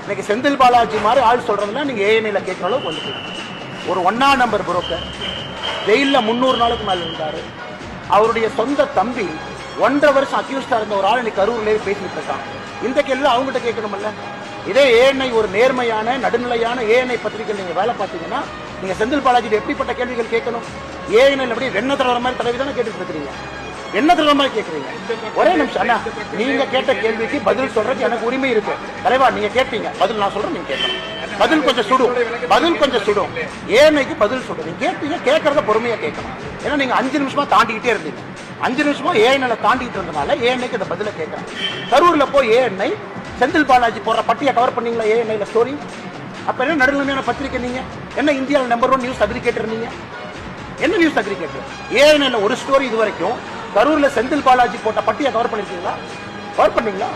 இன்னைக்கு செந்தில் பாலாஜி மாதிரி ஆள் சொல்றதுன்னா நீங்க ஏஎன்ஐல கேட்கிற அளவுக்கு வந்துக்கலாம். ஒரு 1ஆம் நம்பர் புரோக்கர் ஜெயில 300 நாளுக்கு மேல இருந்தாரு. அவருடைய சொந்த தம்பி 1.5 வருஷம் அக்யூஸ்டா இருந்த ஒரு ஆள் இன்னைக்கு கரூர்லயே பேசிட்டு இருக்கான். இந்த கேள்வி அவங்ககிட்ட கேட்கணும்ல. இதே ஏஎன்ஐ ஒரு நேர்மையான நடுநிலையான ஏஎன்ஐ பத்திரிகை நீங்க வேலை பார்த்தீங்கன்னா நீங்க செந்தில் பாலாஜி எப்படிப்பட்ட கேள்விகள் கேட்கணும்? ஏஎன்ஐ எப்படி வெண்ண தடவை மாதிரி தடவை தானே கேட்டுட்டு இருக்கிறீங்க. என்ன தடவை மாதிரி கேட்கறீங்க? ஒரே நிமிஷம் அண்ணா, நீங்க கேட்ட கேள்விக்கு பதில் சொல்றதுக்கு எனக்கு உரிமை இருக்கு. தலைவா நீங்க கேட்டீங்க, பதில் நான் சொல்றேன், நீங்க கேட்கணும். பதில் கொஞ்சம் சுடும். ஏஎன்ஐக்கு பதில் சுடும். நீங்க கேட்டீங்க, கேட்கறத பொறுமையா கேட்கணும். ஏன்னா நீங்க 5 நிமிஷமா தாண்டிக்கிட்டே இருந்தீங்க. 5 நிமிஷமா ஏஎன்ஐல தாண்டிட்டு இருந்தனால ஏஎன்ஐக்கு இந்த பதில கேட்கறேன். கரூர்ல போய் ஏஎன்ஐ செந்தில் பாலாஜி போடுற பட்டியை கவர் பண்ணீங்களா? ஏஎன்ஐல ஸ்டோரி. அப்ப என்ன நடுநிலையான பத்திரிக்கை நீங்க? என்ன இந்தியாவில் நம்பர் 1 நியூஸ் அக்ரிகேட்டர் நீங்க? என்ன நியூஸ் அக்ரிகேட்டர்? ஏஎன்ஐல ஒரு ஸ்டோரி இது வரைக்கும் கரூர்ல செந்தில் பாலாஜி போட்ட பட்டியை கவர் பண்ணிருக்கீங்களா? கவர் பண்ணீங்களா?